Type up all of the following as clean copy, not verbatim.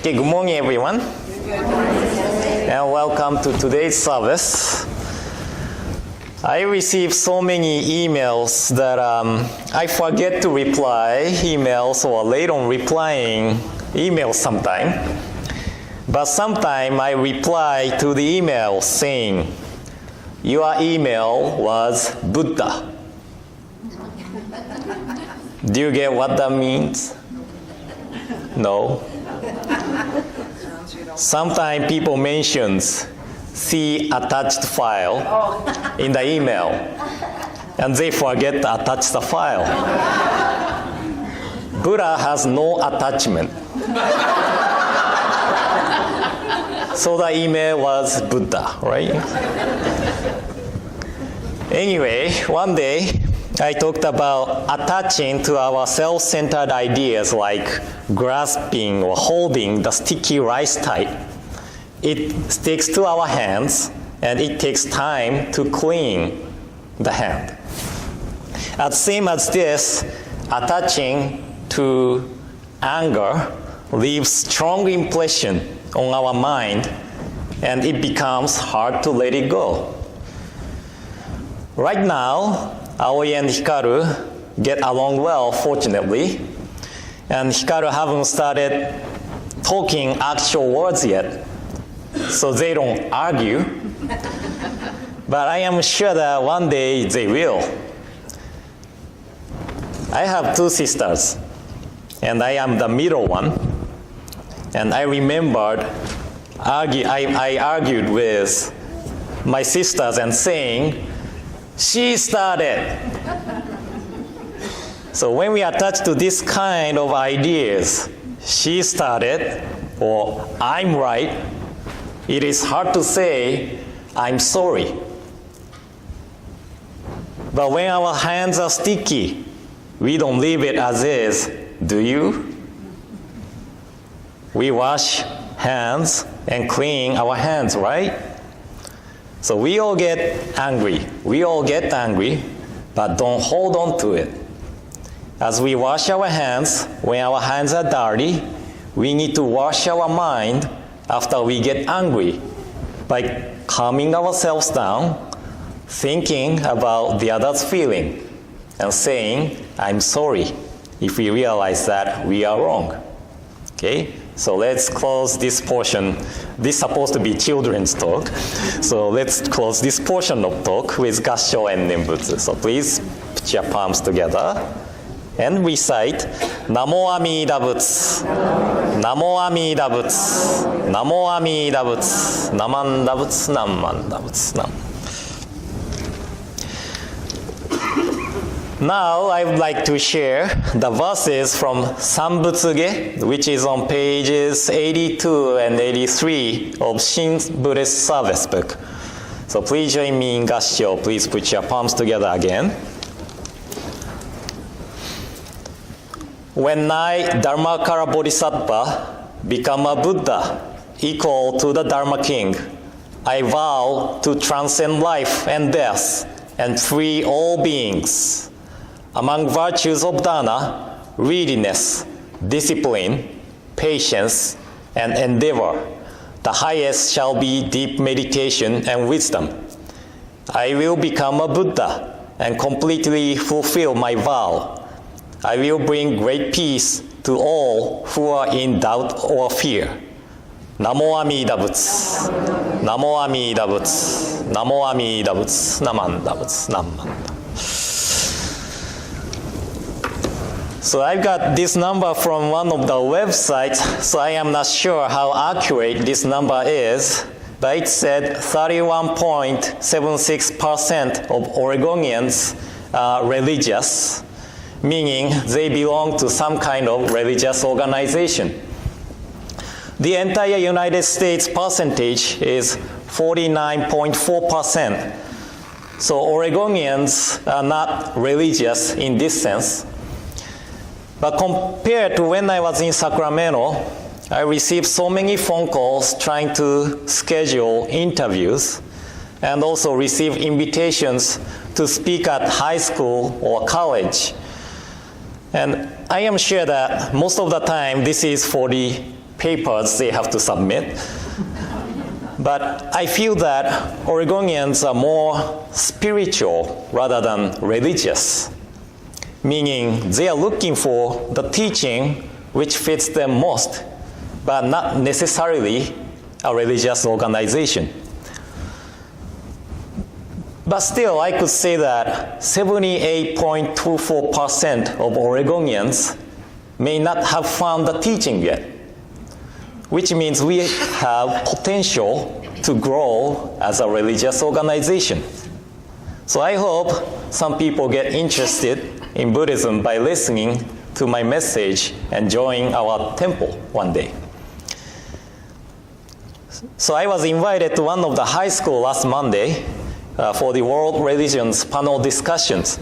Okay, good morning, everyone. And welcome to today's service. I received so many emails that I forget to reply emails or late on replying emails sometime. But sometime I reply to the email saying, your email was Buddha. Do you get what that means? No. Sometimes people mentions see attached file in the email and they forget to attach the file. Buddha has no attachment. So the email was Buddha, right? Anyway, one day I talked about attaching to our self-centered ideas like grasping or holding the sticky rice type. It sticks to our hands and it takes time to clean the hand. As same as this, attaching to anger leaves strong impression on our mind and it becomes hard to let it go. Right now, Aoi and Hikaru get along well, fortunately. And Hikaru haven't started talking actual words yet, so they don't argue. But I am sure that one day they will. I have two sisters, and I am the middle one. And I remembered I argued with my sisters and saying, she started. So when we attach to this kind of ideas, she started, or I'm right, it is hard to say, I'm sorry. But when our hands are sticky, we don't leave it as is, do you? We wash hands and clean our hands, right? So we all get angry. We all get angry, but don't hold on to it. As we wash our hands, when our hands are dirty, we need to wash our mind after we get angry by calming ourselves down, thinking about the other's feeling, and saying, I'm sorry, if we realize that we are wrong. Okay? So let's close this portion. This is supposed to be children's talk. So let's close this portion of talk with Gassho and Nembutsu. So please put your palms together and recite Namo Amida Butsu, Namo Amida Butsu, Namo Amida Butsu, Namanda Butsu, Namanda Butsu, Nam. Now I would like to share the verses from Sanbutsuge, which is on pages 82 and 83 of Shin Buddhist Service Book. So please join me in Gassho. Please put your palms together again. When I, Dharmakara Bodhisattva, become a Buddha equal to the Dharma King, I vow to transcend life and death and free all beings. Among virtues of dana, readiness, discipline, patience, and endeavor, the highest shall be deep meditation and wisdom. I will become a Buddha and completely fulfill my vow. I will bring great peace to all who are in doubt or fear. Namo Amida Butsu, Namo Amida Butsu, Namo Amida Butsu, Namanda Butsu, Namanda. So I've got this number from one of the websites, so I am not sure how accurate this number is, but it said 31.76% of Oregonians are religious, meaning they belong to some kind of religious organization. The entire United States percentage is 49.4%. So Oregonians are not religious in this sense. But compared to when I was in Sacramento, I received so many phone calls trying to schedule interviews and also receive invitations to speak at high school or college. And I am sure that most of the time this is for the papers they have to submit. But I feel that Oregonians are more spiritual rather than religious, meaning they are looking for the teaching which fits them most, but not necessarily a religious organization. But still, I could say that 78.24% of Oregonians may not have found the teaching yet, which means we have potential to grow as a religious organization. So I hope some people get interested in Buddhism by listening to my message and join our temple one day. So I was invited to one of the high school last Monday for the World Religions panel discussions.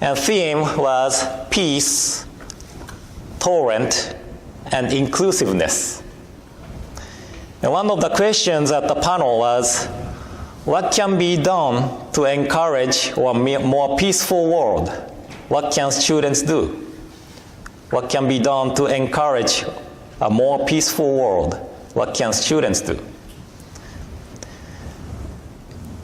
And theme was peace, tolerance, and inclusiveness. And one of the questions at the panel was, what can be done to encourage a more peaceful world? What can students do? What can be done to encourage a more peaceful world? What can students do?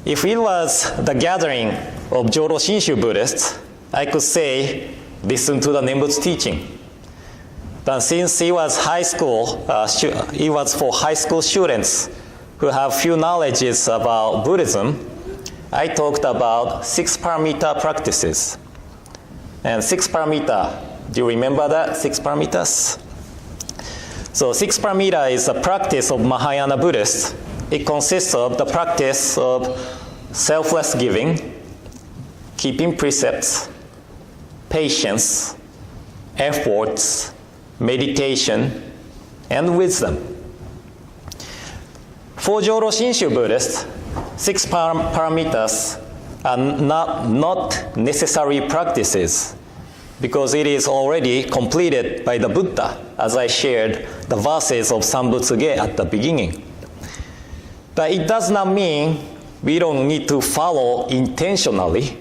If it was the gathering of Jodo Shinshu Buddhists, I could say, listen to the Nembutsu teaching. But since it was high school, it was for high school students who have few knowledges about Buddhism, I talked about 6 paramita practices. And 6 paramita, do you remember that, 6 paramitas? So 6 paramita is a practice of Mahayana Buddhists. It consists of the practice of selfless giving, keeping precepts, patience, efforts, meditation, and wisdom. For Jodo Shinshu Buddhists, 6 paramitas are not necessary practices because it is already completed by the Buddha, as I shared the verses of Sambutsuge at the beginning. But it does not mean we don't need to follow intentionally.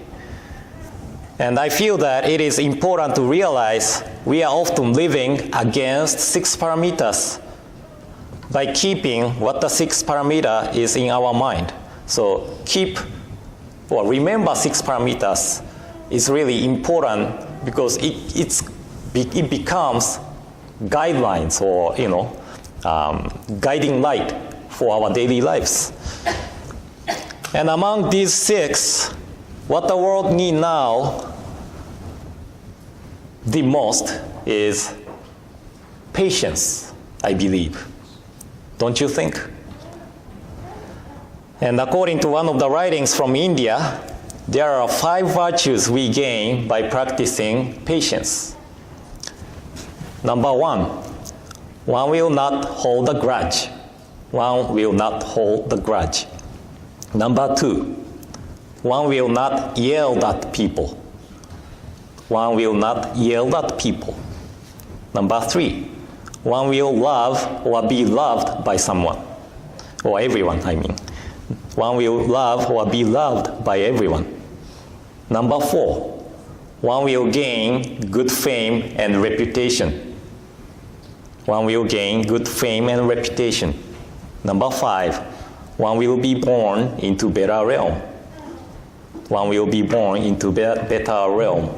And I feel that it is important to realize we are often living against 6 paramitas by keeping what the 6 paramita is in our mind. So remember 6 paramitas is really important because it becomes guidelines or guiding light for our daily lives. And among these 6, what the world needs now the most is patience, I believe. Don't you think? And according to one of the writings from India, there are 5 virtues we gain by practicing patience. Number 1, one will not hold a grudge. One will not hold the grudge. Number 2, one will not yell at people. One will not yell at people. Number 3, one will love or be loved by someone. Or everyone, I mean. One will love or be loved by everyone. Number 4, one will gain good fame and reputation. One will gain good fame and reputation. Number 5, one will be born into better realm. One will be born into better realm.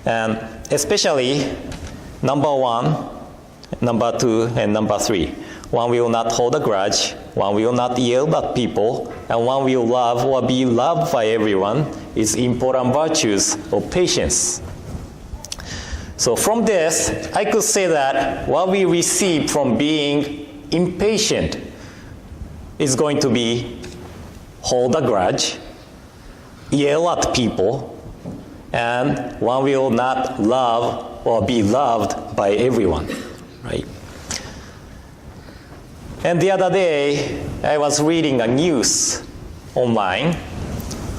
And especially number 1, number 2, and number 3. One will not hold a grudge, one will not yell at people, and one will love or be loved by everyone is important virtues of patience. So from this, I could say that what we receive from being impatient is going to be hold a grudge, yell at people, and one will not love or be loved by everyone, right? And the other day, I was reading a news online,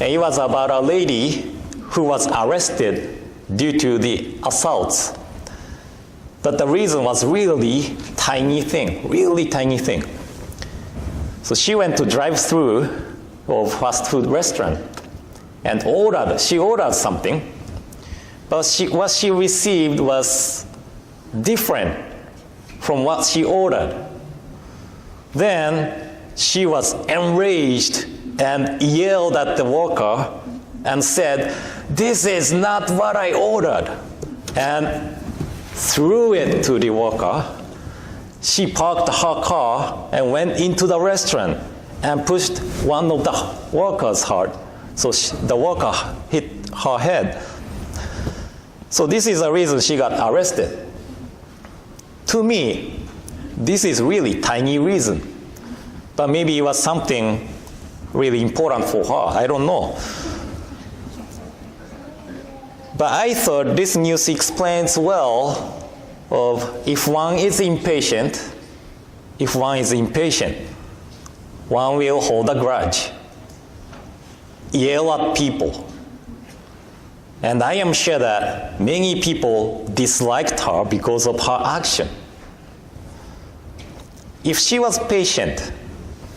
and it was about a lady who was arrested due to the assaults. But the reason was really tiny thing. So she went to drive-through of fast food restaurant and she ordered something, but what she received was different from what she ordered. Then she was enraged and yelled at the worker and said, "This is not what I ordered," and threw it to the worker. She parked her car and went into the restaurant and pushed one of the workers hard. So the worker hit her head. So this is the reason she got arrested. To me, this is really tiny reason. But maybe it was something really important for her. I don't know. But I thought this news explains well of if one is impatient, one will hold a grudge, yell at people. And I am sure that many people disliked her because of her action. If she was patient,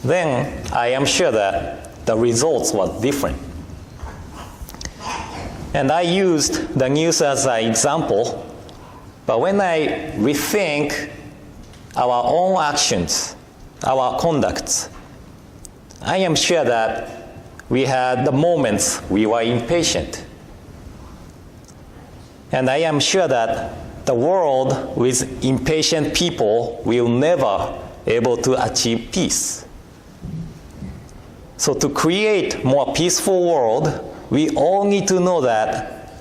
then I am sure that the results were different. And I used the news as an example, but when I rethink our own actions, our conducts, I am sure that we had the moments we were impatient. And I am sure that the world with impatient people will never be able to achieve peace. So to create more peaceful world, we all need to know that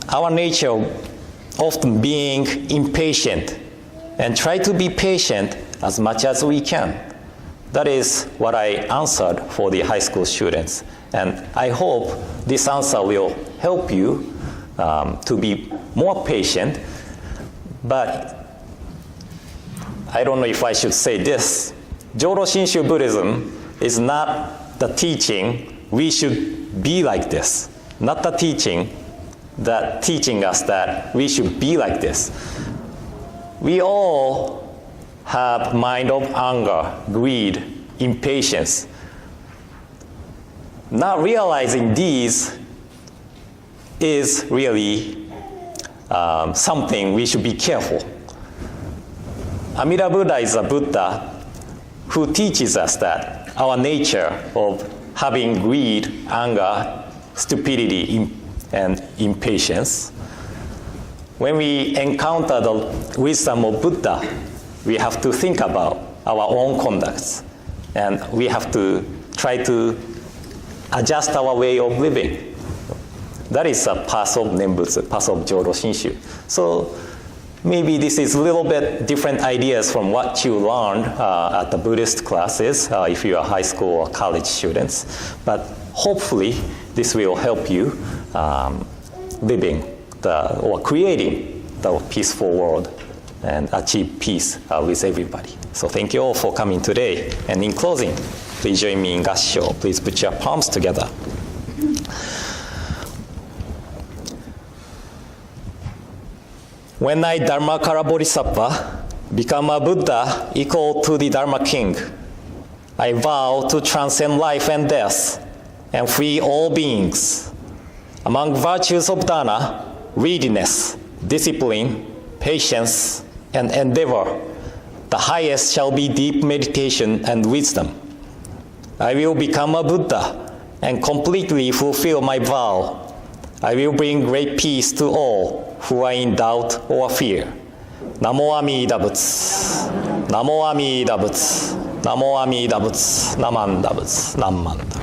our nature often being impatient and try to be patient as much as we can. That is what I answered for the high school students. And I hope this answer will help you to be more patient. But I don't know if I should say this. Jodo Shinshu Buddhism is not the teaching we should be like this. Not the teaching that teaching us that we should be like this. We all have mind of anger, greed, impatience. Not realizing these is really something we should be careful. Amida Buddha is a Buddha who teaches us that our nature of having greed, anger, stupidity, and impatience. When we encounter the wisdom of Buddha, we have to think about our own conducts, and we have to try to adjust our way of living. That is a path of Nembutsu, path of Jodo Shinshu. So maybe this is a little bit different ideas from what you learned at the Buddhist classes, if you are high school or college students. But hopefully this will help you living or creating the peaceful world and achieve peace with everybody. So thank you all for coming today. And in closing, please join me in Gassho. Please put your palms together. When I Dharmakara Bodhisattva become a Buddha equal to the Dharma King, I vow to transcend life and death and free all beings. Among virtues of Dharma, readiness, discipline, patience, and endeavor, the highest shall be deep meditation and wisdom. I will become a Buddha and completely fulfill my vow. I will bring great peace to all who are in doubt or fear. Namo Amida Butsu. Namo Amida Butsu. Namo Amida Butsu. Namanda Butsu. Namanda.